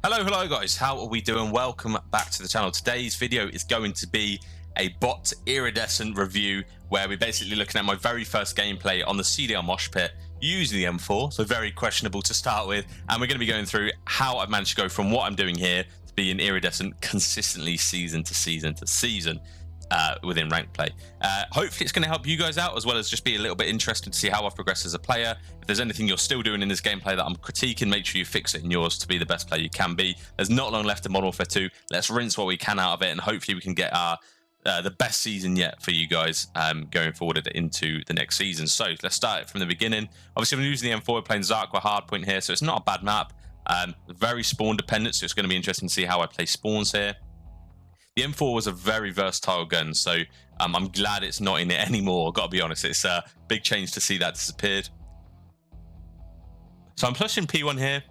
Hello guys, how are we doing? Welcome back to the channel. Today's video is going to be a bot Iridescent review where we're basically looking at my very first gameplay on the CDL Moshpit using the M4, so very questionable to start with, and we're going to be going through how I've managed to go from what I'm doing here to be an Iridescent consistently season to season to season within ranked play. Hopefully it's going to help you guys out as well as just be a little bit interested to see how I've progressed as a player. If there's anything you're still doing in this gameplay that I'm critiquing, make sure you fix it in yours to be the best player you can be. There's not long left in Modern Warfare 2. Let's rinse what we can out of it, and hopefully we can get our the best season yet for you guys going forward into the next season. So let's start it from the beginning. Obviously, I'm using the M4, we're playing Zarqwa hardpoint here, so it's not a bad map. Very spawn dependent, so it's going to be interesting to see how I play spawns here. The M4 was a very versatile gun, so I'm glad it's not in it anymore. Got to be honest, it's a big change to see that disappeared. So I'm pushing P1 here.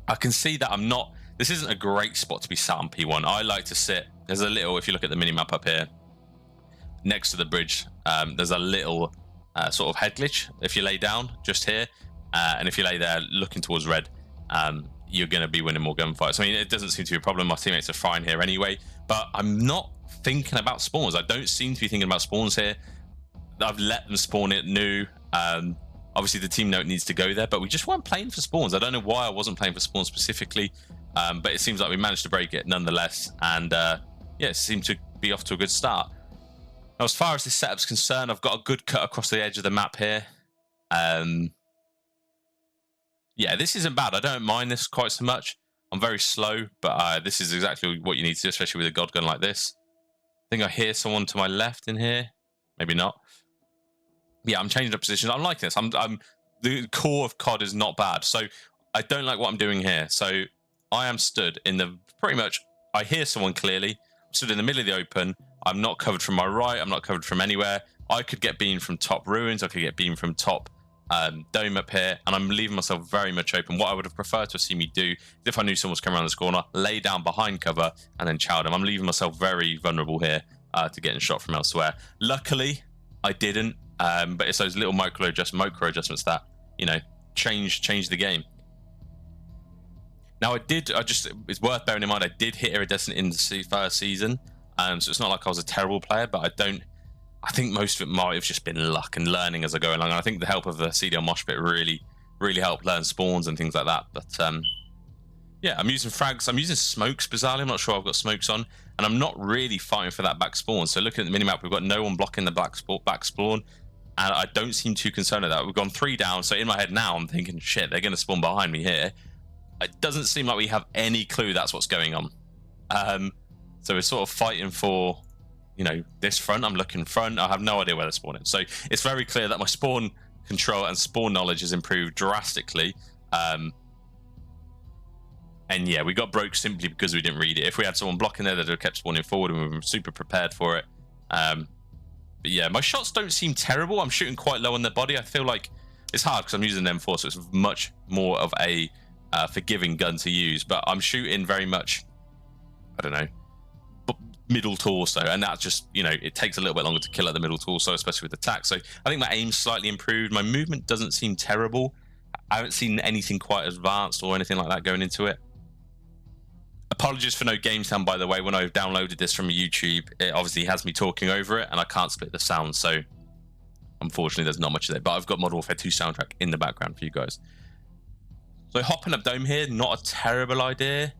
I can see that I'm not. This isn't a great spot to be sat on P1. I like to sit. There's a little. If you look at the mini map up here, next to the bridge, there's a little sort of head glitch. If you lay down just here, and if you lay there looking towards red, you're going to be winning more gunfights. I mean, it doesn't seem to be a problem. My teammates are fine here anyway, but I'm not thinking about spawns. I don't seem to be thinking about spawns here. I've let them spawn it new. Obviously, the team note needs to go there, but we just weren't playing for spawns. I don't know why I wasn't playing for spawns specifically, but it seems like we managed to break it nonetheless. And yeah, it seemed to be off to a good start. Now, as far as this setup's concerned, I've got a good cut across the edge of the map here. Yeah, this isn't bad. I don't mind this quite so much. I'm very slow, but this is exactly what you need to do, especially with a god gun like this. I think I hear someone to my left in here. Maybe not. Yeah, I'm changing up positions. I'm liking this. The core of COD is not bad, so I don't like what I'm doing here. So I am stood in the pretty much. I hear someone clearly. I'm stood in the middle of the open. I'm not covered from my right. I'm not covered from anywhere. I could get beamed from top ruins. I could get beamed from top dome up here, and I'm leaving myself very much open. What I would have preferred to see me do is, if I knew someone was coming around this corner, lay down behind cover and then chow them. I'm leaving myself very vulnerable here to getting shot from elsewhere. Luckily, I didn't, but it's those little micro adjustments that, you know, change the game. Now, it's worth bearing in mind I did hit Iridescent in the first season, so it's not like I was a terrible player, but I think most of it might have just been luck and learning as I go along. And I think the help of the CDL Moshpit really helped learn spawns and things like that. But yeah, I'm using frags. I'm using smokes, bizarrely. I'm not sure I've got smokes on. And I'm not really fighting for that back spawn. So looking at the minimap, we've got no one blocking the back spawn. And I don't seem too concerned with that. We've gone 3 down. So in my head now, I'm thinking, shit, they're going to spawn behind me here. It doesn't seem like we have any clue that's what's going on. So we're sort of fighting for, you know, this front. I'm looking front. I have no idea where they're spawning. So it's very clear that my spawn control and spawn knowledge has improved drastically. And yeah, we got broke simply because we didn't read it. If we had someone blocking there, they'd have kept spawning forward and we were super prepared for it. But yeah, my shots don't seem terrible. I'm shooting quite low on their body. I feel like it's hard because I'm using an M4, so it's much more of a forgiving gun to use. But I'm shooting very much, I don't know, middle torso, and that's just, you know, it takes a little bit longer to kill at the middle torso, especially with attack. So I think my aim's slightly improved. My movement doesn't seem terrible. I haven't seen anything quite advanced or anything like that going into it. Apologies for no game sound, by the way. When I've downloaded this from YouTube, it obviously has me talking over it, and I can't split the sound, so unfortunately there's not much of it. But I've got Modern Warfare 2 soundtrack in the background for you guys. So hopping up dome here, not a terrible idea.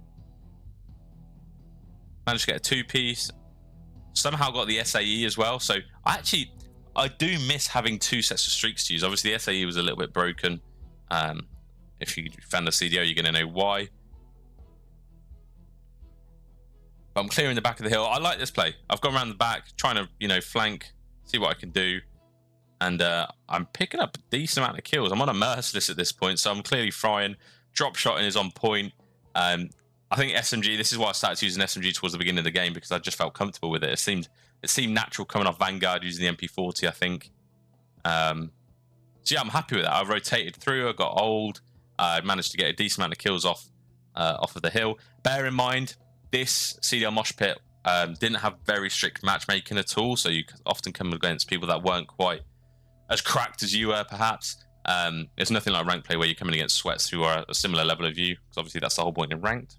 Managed to get a 2-piece. Somehow got the SAE as well. So I do miss having 2 sets of streaks to use. Obviously the SAE was a little bit broken. If you found the CDL, you're going to know why. But I'm clearing the back of the hill. I like this play. I've gone around the back, trying to, you know, flank, see what I can do. And I'm picking up a decent amount of kills. I'm on a merciless at this point, so I'm clearly frying. Drop shotting is on point. I think SMG, this is why I started using SMG towards the beginning of the game, because I just felt comfortable with it. It seemed natural coming off Vanguard using the MP40, I think. So yeah, I'm happy with that. I rotated through, I got old. I managed to get a decent amount of kills off of the hill. Bear in mind, this CDL Moshpit didn't have very strict matchmaking at all, so you often come against people that weren't quite as cracked as you were, perhaps. It's nothing like ranked play where you're coming against sweats who are a similar level of you, because obviously that's the whole point in ranked.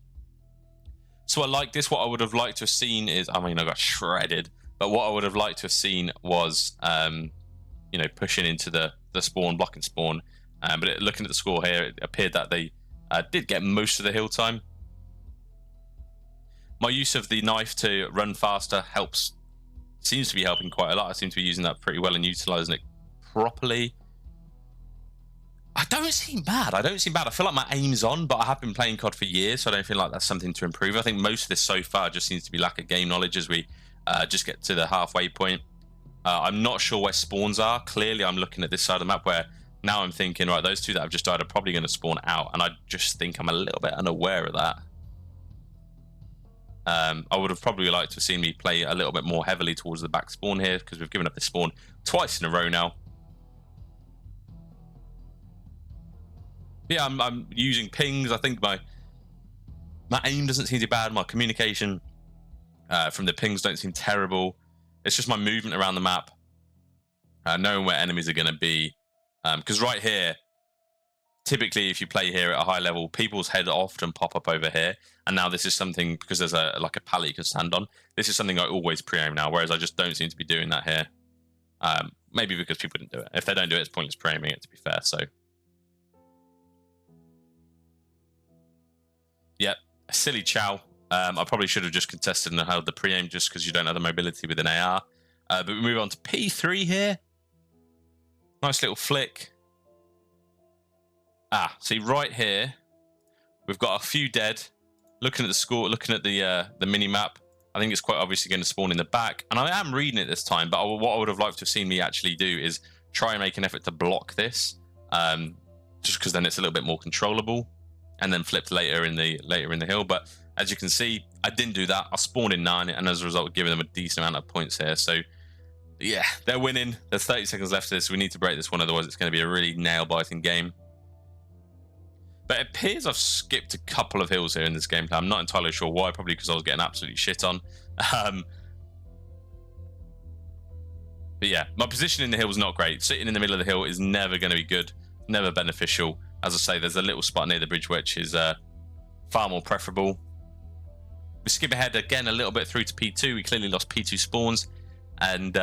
So I like this. What I would have liked to have seen is, I mean, I got shredded, but what I would have liked to have seen was, you know, pushing into the spawn, blocking spawn. But looking at the score here, it appeared that they did get most of the hill time. My use of the knife to run faster seems to be helping quite a lot. I seem to be using that pretty well and utilizing it properly. I don't seem bad. I feel like my aim's on, but I have been playing COD for years, so I don't feel like that's something to improve. I think most of this so far just seems to be lack of game knowledge as we just get to the halfway point. I'm not sure where spawns are. Clearly, I'm looking at this side of the map where now I'm thinking, right, those two that have just died are probably going to spawn out, and I just think I'm a little bit unaware of that. I would have probably liked to have seen me play a little bit more heavily towards the back spawn here, because we've given up this spawn twice in a row now. Yeah, I'm using pings. I think my aim doesn't seem too bad. My communication from the pings don't seem terrible. It's just my movement around the map, knowing where enemies are going to be. Because right here, typically if you play here at a high level, people's heads often pop up over here. And now this is something, because there's like a pallet you can stand on. This is something I always pre-aim now, whereas I just don't seem to be doing that here. Maybe because people didn't do it. If they don't do it, it's pointless pre-aiming it, to be fair. So, yep, a silly chow. I probably should have just contested and held the pre-aim just because you don't have the mobility with an AR. But we move on to P3 here. Nice little flick. See right here, we've got a few dead. Looking at the score, looking at the mini map, I think it's quite obviously going to spawn in the back. And I am reading it this time, but what I would have liked to have seen me actually do is try and make an effort to block this, just because then it's a little bit more controllable, and then flipped later in the hill. But as you can see, I didn't do that. I spawned in 9, and as a result, giving them a decent amount of points here. So yeah, they're winning. There's 30 seconds left of this. We need to break this one, otherwise it's going to be a really nail-biting game. But it appears I've skipped a couple of hills here in this gameplay. I'm not entirely sure why, probably because I was getting absolutely shit on. But yeah, my position in the hill is not great. Sitting in the middle of the hill is never going to be good, never beneficial. As I say, there's a little spot near the bridge which is far more preferable. We skip ahead again a little bit through to P2. We clearly lost P2 spawns. And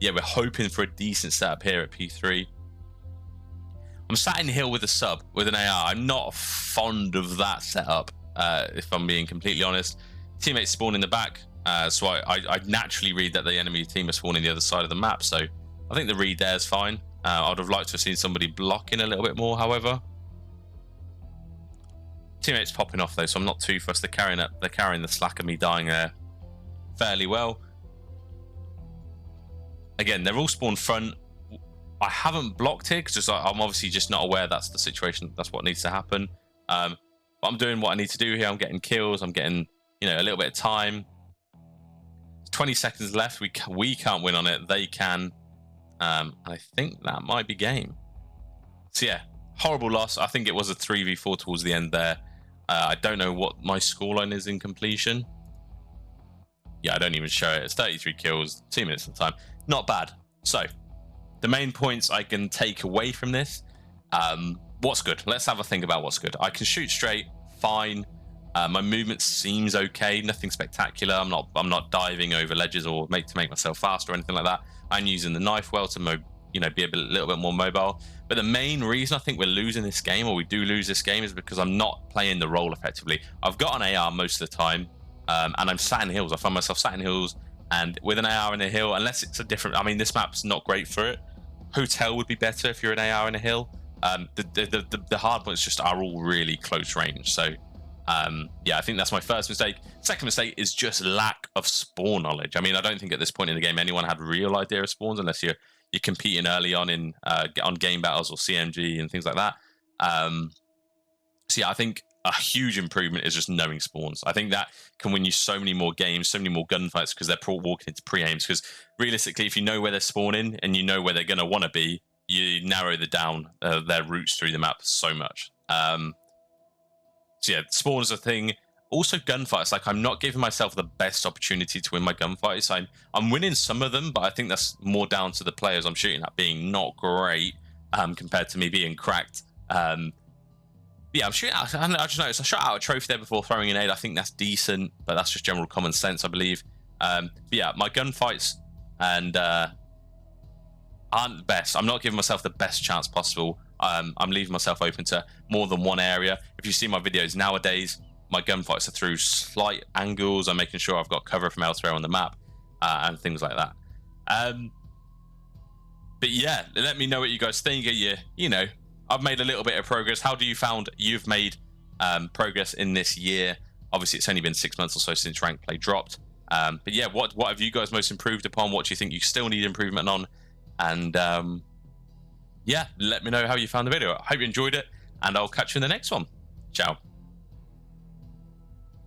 yeah, we're hoping for a decent setup here at P3. I'm sat in hill with a sub, with an AR. I'm not fond of that setup, if I'm being completely honest. Teammates spawn in the back, so I naturally read that the enemy team is spawning the other side of the map, so I think the read there is fine. I would have liked to have seen somebody blocking a little bit more, however. Teammates popping off though, so I'm not too fussed. They're carrying the slack of me dying there fairly well. Again, they're all spawned front. I haven't blocked here because I'm obviously just not aware that's the situation. That's what needs to happen. But I'm doing what I need to do here. I'm getting kills. I'm getting, you know, a little bit of time. 20 seconds left. We can't win on it. They can. And I think that might be game. So yeah, horrible loss. I think it was a 3v4 towards the end there. I don't know what my scoreline is in completion. Yeah, I don't even show it. It's 33 kills, 2 minutes of time. Not bad. So the main points I can take away from this. What's good? Let's have a think about what's good. I can shoot straight, fine. My movement seems okay, nothing spectacular. I'm not diving over ledges or to make myself faster or anything like that. I'm using the knife well to be a little bit more mobile. But the main reason I think we're losing this game, or we do lose this game, is because I'm not playing the role effectively. I've got an AR most of the time, and I'm sat in hills. I find myself sat in hills, and with an AR in a hill, unless it's a different, I mean, this map's not great for it. Hotel would be better if you're an AR in a hill. The hard points just are all really close range. So yeah, I think that's my first mistake. Second mistake is just lack of spawn knowledge. I mean, I don't think at this point in the game anyone had a real idea of spawns, unless you're competing early on in on game battles or CMG and things like that. So yeah, I think a huge improvement is just knowing spawns. I think that can win you so many more games, so many more gunfights, because they're walking into pre-aims. Because realistically, if you know where they're spawning and you know where they're going to want to be, you narrow their routes through the map so much. So yeah, spawns are a thing. Also gunfights, like I'm not giving myself the best opportunity to win my gunfights. I'm winning some of them, but I think that's more down to the players I'm shooting at being not great compared to me being cracked. yeah, I'm shooting out. I just noticed I shot out a trophy there before throwing an aid. I think that's decent, but that's just general common sense, I believe. But yeah, my gunfights and aren't the best. I'm not giving myself the best chance possible. I'm leaving myself open to more than one area. If you see my videos nowadays, my gunfights are through slight angles. I'm making sure I've got cover from elsewhere on the map and things like that. But yeah, let me know what you guys think. You know, I've made a little bit of progress. How do you found you've made progress in this year? Obviously, it's only been 6 months or so since Ranked Play dropped. But yeah, what have you guys most improved upon? What do you think you still need improvement on? And yeah, let me know how you found the video. I hope you enjoyed it, and I'll catch you in the next one. Ciao.